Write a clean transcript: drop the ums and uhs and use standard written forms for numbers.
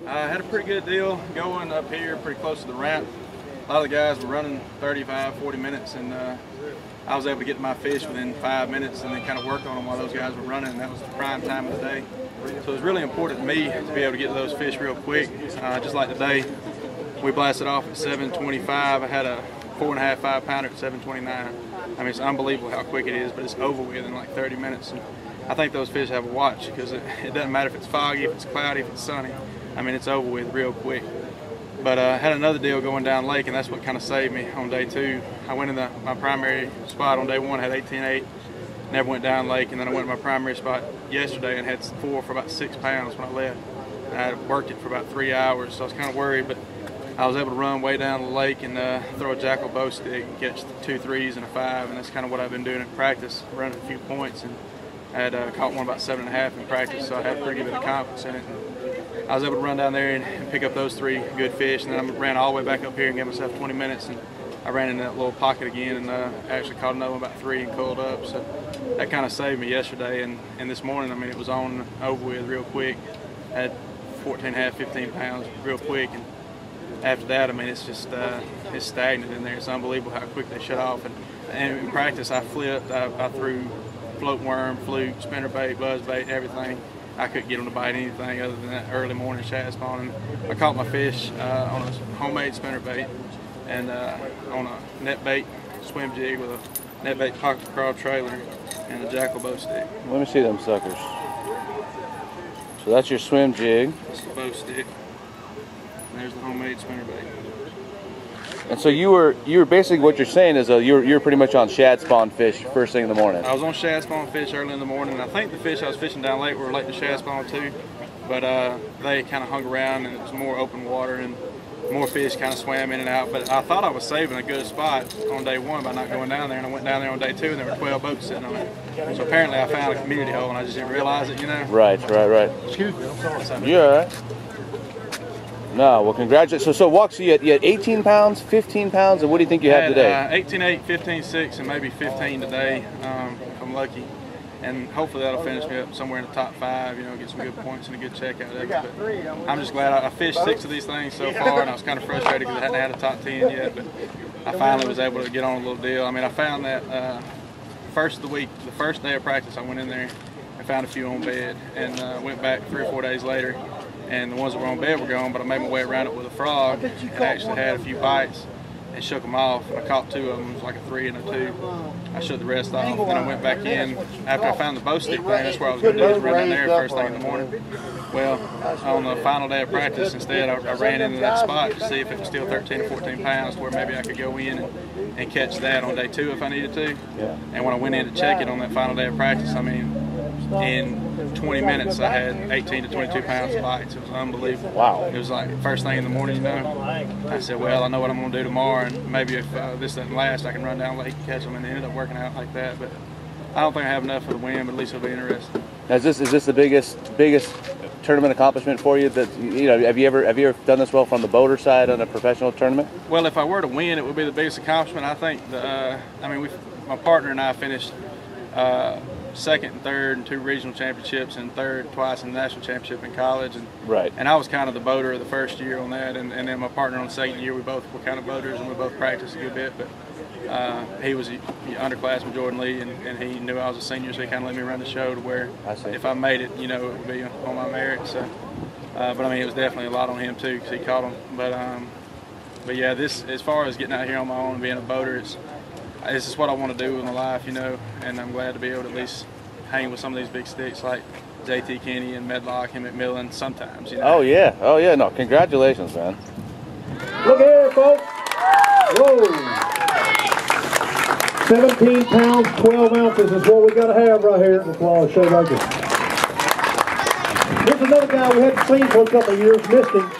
I had a pretty good deal going up here pretty close to the ramp. A lot of the guys were running 35, 40 minutes, and I was able to get to my fish within 5 minutes and then kind of work on them while those guys were running, and that was the prime time of the day. So it was really important to me to be able to get to those fish real quick. Just like today, we blasted off at 7:25. I had a 4.5, 5 pounder at 7:29. I mean, it's unbelievable how quick it is, but it's over with in like 30 minutes. And I think those fish have a watch because it doesn't matter if it's foggy, if it's cloudy, if it's sunny. I mean, it's over with real quick. But I had another deal going down lake, and that's what kind of saved me on day 2. I went in my primary spot on day 1, had 18.8, never went down lake, and then I went to my primary spot yesterday and had 4 for about 6 pounds when I left. And I had worked it for about 3 hours, so I was kind of worried, but I was able to run way down the lake and throw a jackal bow stick and catch 2 3s and a 5, and that's kind of what I've been doing in practice, running a few points, and I had caught one about 7.5 in practice, so I had a pretty good bit of confidence in it. And I was able to run down there and pick up those 3 good fish, and then I ran all the way back up here and gave myself 20 minutes, and I ran in that little pocket again and actually caught another one about 3 and coiled up. So that kind of saved me yesterday, and this morning, I mean, it was on and over with real quick. I had 14.5, 15 pounds real quick, and after that, I mean, it's just it's stagnant in there. It's unbelievable how quick they shut off. And in practice, I flipped, I threw float worm, fluke, spinnerbait, buzzbait, everything. I couldn't get them to bite anything other than that early morning shad spawning. I caught my fish on a homemade spinnerbait and on a net bait swim jig with a net bait pocket crawl trailer and a jackal bow stick. Let me see them suckers. So that's your swim jig. That's the bow stick. And there's the homemade spinnerbait. And so you were basically, what you're saying is you're pretty much on shad spawn fish first thing in the morning. I was on shad spawn fish early in the morning. I think the fish I was fishing down lake were related to shad spawn too, but they kind of hung around and it was more open water and more fish kind of swam in and out. But I thought I was saving a good spot on day 1 by not going down there, and I went down there on day 2 and there were 12 boats sitting on it. So apparently I found a community hole and I just didn't realize it, you know? Right. Excuse me, I'm sorry. You're all right. No, well, congratulations. So walk, so you had 18 pounds, 15 pounds, and what do you think you had today? 18.8, 15.6, and maybe 15 today, if I'm lucky. And hopefully that'll finish me up somewhere in the top 5, you know, get some good points and a good check out of it. But I'm just glad I fished 6 of these things so far, and I was kind of frustrated because I hadn't had a top 10 yet, but I finally was able to get on a little deal. I mean, I found that first of the week, the first day of practice, I went in there and found a few on bed, and went back 3 or 4 days later, and the ones that were on bed were gone, but I made my way around it with a frog and actually had a few bites and shook them off. And I caught 2 of them. It was like a 3 and a 2. I shook the rest off. Then I went back in after I found the bow stick thing. That's where I was going to do, is run in there first thing in the morning. Well, on the final day of practice, instead, I ran into that spot to see if it was still 13 or 14 pounds, where maybe I could go in and catch that on day 2 if I needed to. Yeah. And when I went in to check it on that final day of practice, I mean, in 20 minutes I had 18 to 22 pounds of bites. It was unbelievable. Wow. It was like first thing in the morning, you know. I said, well, I know what I'm going to do tomorrow, and maybe if this doesn't last, I can run down lake and catch them. And it ended up working out like that. But I don't think I have enough for the win, but at least it'll be interesting. Now, is this the biggest tournament accomplishment for you? That, you know, have you ever done this well from the boater side on a professional tournament? Well, if I were to win, it would be the biggest accomplishment. I think my partner and I finished 2nd and 3rd in 2 regional championships, and 3rd twice in the national championship in college. And right. And I was kind of the boater of the first year on that, and then my partner on the 2nd year, we both were kind of boaters, and we both practiced a good bit. But he was underclassman Jordan Lee, and he knew I was a senior, so he kind of let me run the show to where if I made it, you know, it would be on my merit. So, but I mean, it was definitely a lot on him too, because he caught them. But yeah, this, as far as getting out here on my own and being a boater, this is what I want to do in my life, you know, and I'm glad to be able to at least hang with some of these big sticks like JT Kenny and Medlock and McMillan sometimes, you know. Oh yeah, no, congratulations, man. Look here, folks. Whoa. 17 pounds, 12 ounces is what we got to have right here. Applause, Shaye Baker. Here's another guy we hadn't seen for a couple of years, missed him.